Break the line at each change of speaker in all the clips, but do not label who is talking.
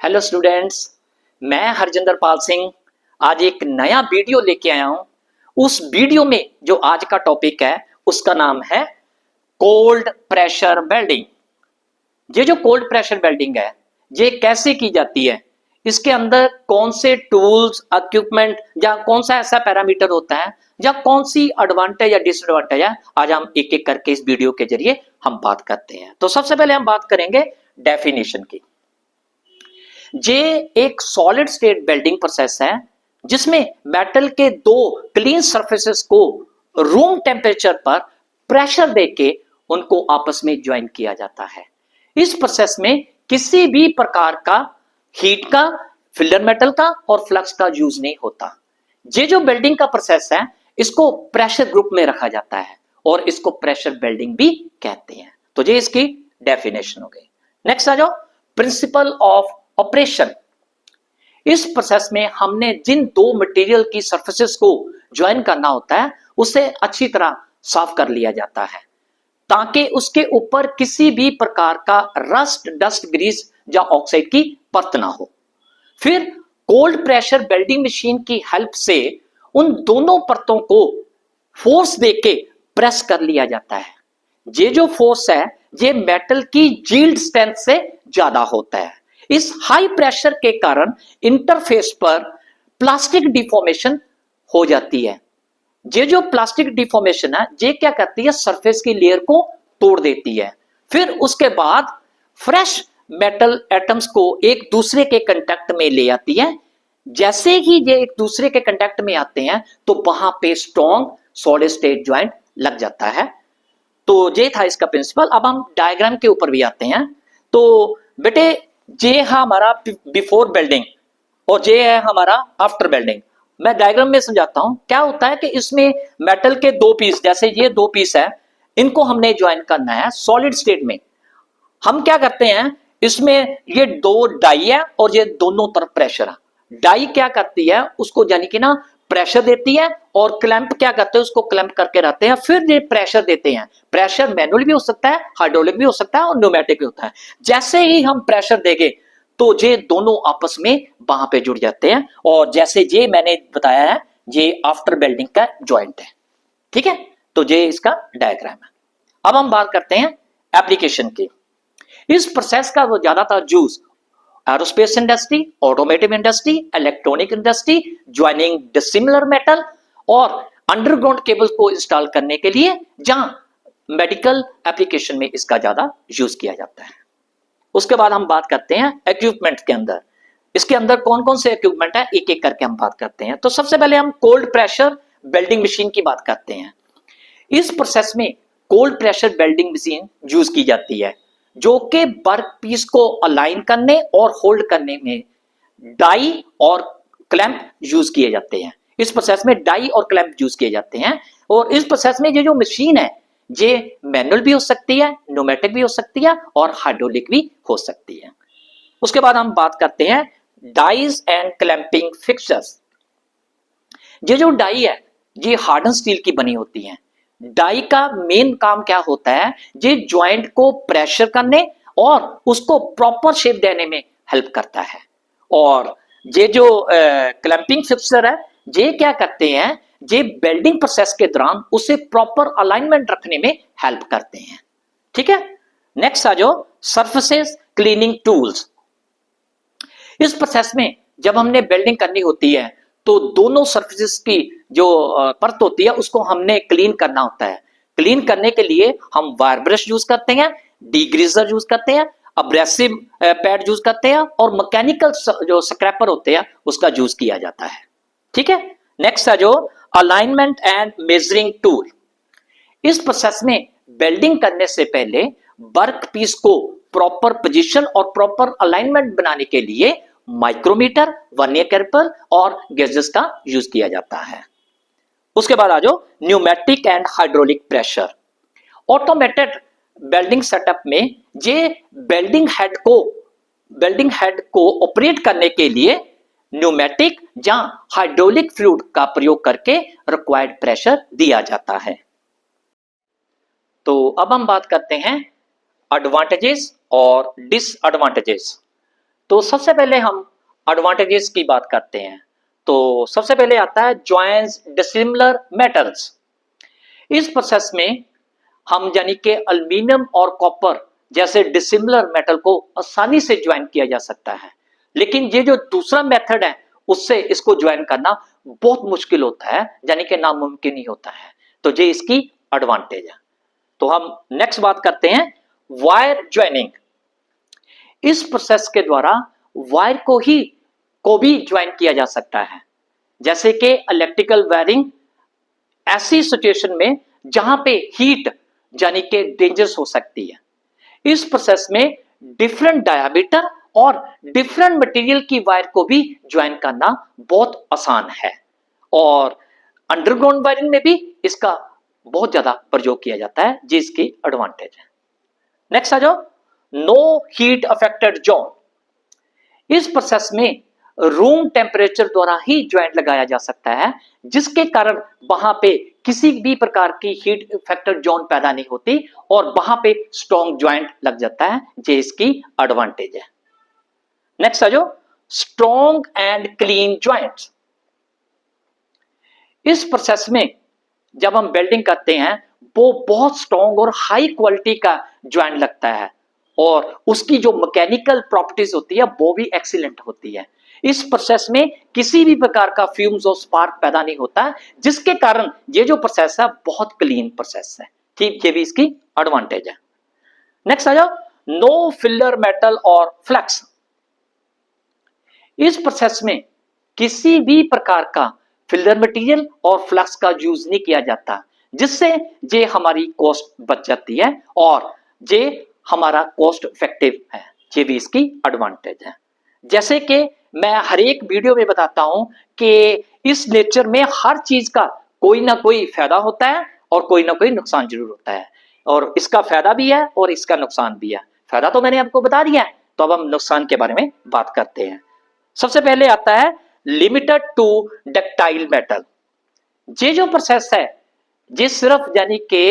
Hello students, मैं हरजिंदर पाल सिंह आज एक नया वीडियो लेके आया हूं। उस वीडियो में जो आज का टॉपिक है उसका नाम है कोल्ड प्रेशर वेल्डिंग। ये जो कोल्ड प्रेशर वेल्डिंग है ये कैसे की जाती है, इसके अंदर कौन से टूल्स इक्विपमेंट या कौन सा ऐसा पैरामीटर होता है या कौन सी एडवांटेज या डिसएडवांटेज है, आज हम एक एक करके इस वीडियो के जरिए हम बात करते हैं। तो सबसे पहले हम बात करेंगे डेफिनेशन की। ये एक सॉलिड स्टेट वेल्डिंग प्रोसेस है जिसमें मेटल के दो क्लीन सरफेसेस को रूम टेम्परेचर पर प्रेशर देके उनको आपस में ज्वाइन किया जाता है। इस प्रोसेस में किसी भी प्रकार का हीट का, फिलर मेटल का और फ्लक्स का यूज नहीं होता। ये जो वेल्डिंग का प्रोसेस है इसको प्रेशर ग्रुप में रखा जाता है और इसको प्रेशर वेल्डिंग भी कहते हैं। तो ये इसकी डेफिनेशन हो गई। नेक्स्ट आ जाओ, प्रिंसिपल ऑफ ऑपरेशन। इस प्रोसेस में हमने जिन दो मटेरियल की सरफेसेस को ज्वाइन करना होता है उसे अच्छी तरह साफ कर लिया जाता है ताकि उसके ऊपर किसी भी प्रकार का रस्ट, डस्ट, ग्रीस या ऑक्साइड की परत ना हो। फिर कोल्ड प्रेशर वेल्डिंग मशीन की हेल्प से उन दोनों परतों को फोर्स देके प्रेस कर लिया जाता है। ये जो फोर्स है ये मेटल की यील्ड स्ट्रेंथ से ज्यादा होता है। इस हाई प्रेशर के कारण इंटरफेस पर प्लास्टिक डिफॉर्मेशन हो जाती है। ये जो प्लास्टिक डिफॉर्मेशन है ये क्या करती है, सरफेस की लेयर को तोड़ देती है। फिर उसके बाद फ्रेश मेटल एटम्स को एक दूसरे के कांटेक्ट में ले आती है। जैसे ही ये एक दूसरे के कांटेक्ट में आते हैं तो वहां पे स्ट्रॉन्ग सॉलिड स्टेट ज्वाइंट लग जाता है। तो ये था इसका प्रिंसिपल। अब हम डायग्राम के ऊपर भी आते हैं। तो बेटे ये है हमारा बिफोर वेल्डिंग और ये है हमारा आफ्टर वेल्डिंग। मैं डायग्राम में समझाता हूं। क्या होता है कि इसमें मेटल के दो पीस, जैसे ये दो पीस है, इनको हमने ज्वाइन करना है सॉलिड स्टेट में। हम क्या करते हैं, इसमें ये दो डाई है और ये दोनों तरफ प्रेशर है। डाई क्या करती है, उसको यानी कि ना प्रेशर देती है और क्लैंप क्या करते हैं, उसको क्लैंप करके रहते हैं। फिर ये प्रेशर देते हैं। प्रेशर मैनुअल भी हो सकता है, हाइड्रोलिक भी हो सकता है और न्यूमेटिक भी होता है। जैसे ही हम प्रेशर देंगे तो ये दोनों आपस में वहां पे जुड़ जाते हैं और जैसे ये मैंने बताया है ये आफ्टर वेल्डिंग का जॉइंट है। ठीक है, तो ये इसका डायग्राम है। अब हम बात करते हैं एप्लीकेशन की। इस प्रोसेस का वो ज्यादातर use aerospace industry, automotive industry, electronic industry, joining dissimilar metal और अंडरग्राउंड केबल को इंस्टॉल करने के लिए, जहां मेडिकल एप्लीकेशन में इसका ज्यादा यूज किया जाता है। उसके बाद हम बात करते हैं इक्विपमेंट के अंदर। इसके अंदर कौन कौन से इक्विपमेंट है एक एक करके हम बात करते हैं। तो सबसे पहले हम कोल्ड प्रेशर वेल्डिंग मशीन की बात करते हैं। इस प्रोसेस में cold pressure welding machine use की जाती है जो कि वर्क पीस को अलाइन करने और होल्ड करने में डाई और क्लैंप यूज किए जाते हैं। इस प्रोसेस में डाई और क्लैंप यूज किए जाते हैं और इस प्रोसेस में ये जो मशीन है ये मैनुअल भी हो सकती है, न्यूमेटिक भी हो सकती है और हाइड्रोलिक भी हो सकती है। उसके बाद हम बात करते हैं डाइज एंड क्लैंपिंग फिक्सचर्स। ये जो डाई है ये हार्डन स्टील की बनी होती है। डाई का मेन काम क्या होता है, ये ज्वाइंट को प्रेशर करने और उसको प्रॉपर शेप देने में हेल्प करता है। और ये जो क्लैंपिंग फिक्सचर है ये क्या करते हैं, ये वेल्डिंग प्रोसेस के दौरान उसे प्रॉपर अलाइनमेंट रखने में हेल्प करते हैं। ठीक है, नेक्स्ट आ जाओ सरफेसेस क्लीनिंग टूल्स। इस प्रोसेस में जब हमने वेल्डिंग करनी होती है तो दोनों सरफेसेस की जो परत होती है उसको हमने क्लीन करना होता है। क्लीन करने के लिए हम वायर ब्रश यूज करते हैं, डीग्रीजर यूज करते हैं, अब्रेसिव पैड यूज करते हैं और मैकेनिकल जो स्क्रैपर होते हैं उसका यूज किया जाता है। ठीक है, नेक्स्ट है जो अलाइनमेंट एंड मेजरिंग टूल। इस प्रोसेस में वेल्डिंग करने से पहले वर्क पीस को प्रॉपर पोजीशन और प्रॉपर अलाइनमेंट बनाने के लिए माइक्रोमीटर, वर्नियर कैलिपर और गेजेस का यूज किया जाता है। उसके बाद आ जाओ pneumatic and hydraulic pressure. Automated welding setup में ये वेल्डिंग हेड को ऑपरेट करने के लिए न्यूमेटिक या हाइड्रोलिक फ्लूइड का प्रयोग करके रिक्वायर्ड प्रेशर दिया जाता है। तो अब हम बात करते हैं एडवांटेजेस और डिसएडवांटेजेस। तो सबसे पहले हम एडवांटेजेस की बात करते हैं। तो सबसे पहले आता है जॉइंस डिसिमिलर मेटल्स। इस प्रोसेस में हम यानी कि एल्युमिनियम और कॉपर जैसे डिसिमिलर मेटल को आसानी से ज्वाइन किया जा सकता है, लेकिन ये जो दूसरा मेथड है उससे इसको ज्वाइन करना बहुत मुश्किल होता है, यानी कि नामुमकिन ही होता है। तो ये इसकी एडवांटेज है। तो हम नेक्स्ट बात करते हैं वायर ज्वाइनिंग। इस प्रोसेस के द्वारा वायर को भी ज्वाइन किया जा सकता है, जैसे कि इलेक्ट्रिकल वायरिंग ऐसी सिचुएशन में जहां पे हीट यानी कि डेंजरस हो सकती है। इस प्रोसेस में डिफरेंट डायामीटर और डिफरेंट मटेरियल की वायर को भी ज्वाइन करना बहुत आसान है, और अंडरग्राउंड वायरिंग में भी इसका बहुत ज्यादा प्रयोग किया जाता है, जिसकी एडवांटेज है। नेक्स्ट आ जाओ, नो हीट अफेक्टेड जोन। इस प्रोसेस में रूम टेम्परेचर द्वारा ही ज्वाइंट लगाया जा सकता है, जिसके कारण वहां पे किसी भी प्रकार की हीट इफेक्टेड जोन पैदा नहीं होती और वहां पे स्ट्रॉन्ग ज्वाइंट लग जाता है, जो इसकी एडवांटेज है। नेक्स्ट आ जाओ, स्ट्रॉन्ग एंड क्लीन ज्वाइंट्स। इस प्रोसेस में जब हम वेल्डिंग करते हैं वो बहुत स्ट्रॉन्ग और हाई क्वालिटी का ज्वाइंट लगता है, और उसकी जो मैकेनिकल प्रॉपर्टीज होती है वो भी एक्सीलेंट होती है। इस प्रोसेस में किसी भी प्रकार का फ्यूम्स और स्पार्क पैदा नहीं होता, जिसके कारण ये जो प्रोसेस है बहुत क्लीन प्रोसेस है। ठीक, ये भी इसकी एडवांटेज है। नेक्स्ट आ जाओ, नो फिलर मेटल और फ्लैक्स। इस प्रोसेस में किसी भी प्रकार का फिलर मटेरियल और फ्लक्स का यूज नहीं किया जाता, जिससे ये हमारी कॉस्ट बच जाती है और ये हमारा कॉस्ट इफेक्टिव है। ये भी इसकी एडवांटेज है। जैसे कि मैं हर एक वीडियो में बताता हूं कि इस नेचर में हर चीज का कोई ना कोई फायदा होता है और कोई ना कोई नुकसान जरूर होता है, और इसका फायदा भी है और इसका नुकसान भी है। फायदा तो मैंने आपको बता दिया है, तो अब हम नुकसान के बारे में बात करते हैं। सबसे पहले आता है लिमिटेड टू डक्टाइल मेटल। ये जो प्रोसेस है ये सिर्फ यानी कि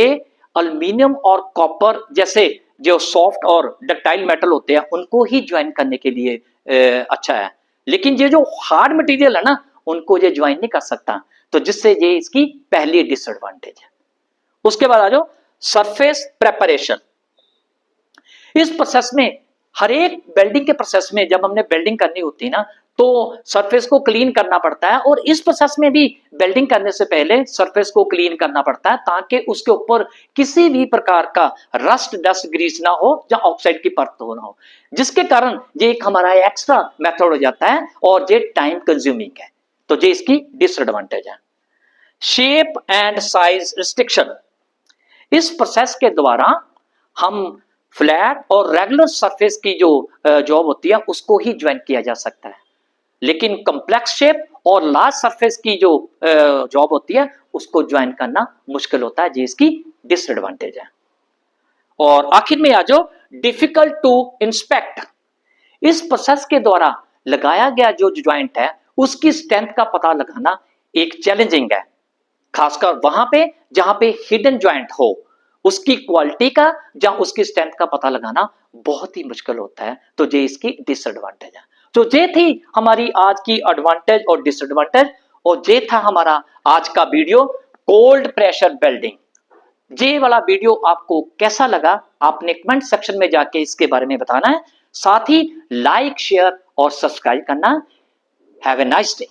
एल्युमिनियम और कॉपर जैसे जो सॉफ्ट और डक्टाइल मेटल होते हैं उनको ही ज्वाइन करने के लिए अच्छा है, लेकिन ये जो हार्ड मटेरियल है ना उनको ये ज्वाइन नहीं कर सकता, तो जिससे ये इसकी पहली डिसएडवांटेज है। उसके बाद आ जाओ सरफेस प्रेपरेशन। इस प्रोसेस में हर एक वेल्डिंग के प्रोसेस में जब हमने वेल्डिंग करनी होती है ना तो सरफेस को क्लीन करना पड़ता है, और इस प्रोसेस में भी वेल्डिंग करने से पहले सरफेस को क्लीन करना पड़ता है ताकि उसके ऊपर किसी भी प्रकार का रस्ट डस्ट ग्रीस ना हो या ऑक्साइड की परत हो ना हो, जिसके कारण ये एक हमारा एक्स्ट्रा मेथड हो जाता है और ये टाइम कंज्यूमिंग है। तो ये इसकी डिसएडवांटेज है। Shape and size restriction. इस प्रोसेस के द्वारा हम फ्लैट और रेगुलर सरफेस की जो जॉब होती है उसको ही ज्वाइन किया जा सकता है, लेकिन कॉम्प्लेक्स शेप और लार्ज सरफेस की जो जॉब होती है उसको ज्वाइन करना मुश्किल होता है, जिसकी डिसएडवांटेज है। और आखिर में आ जाओ डिफिकल्ट टू इंस्पेक्ट। इस प्रोसेस के द्वारा लगाया गया जो ज्वाइंट है उसकी स्ट्रेंथ का पता लगाना एक चैलेंजिंग है, खासकर वहां पे जहां पे हिडन ज्वाइंट हो, उसकी क्वालिटी का या उसकी स्ट्रेंथ का पता लगाना बहुत ही मुश्किल होता है। तो ये इसकी डिसएडवांटेज है। तो ये थी हमारी आज की एडवांटेज और डिसएडवांटेज, और ये था हमारा आज का वीडियो कोल्ड प्रेशर वेल्डिंग। ये वाला वीडियो आपको कैसा लगा आपने कमेंट सेक्शन में जाके इसके बारे में बताना है, साथ ही लाइक शेयर और सब्सक्राइब करना। Have a nice day.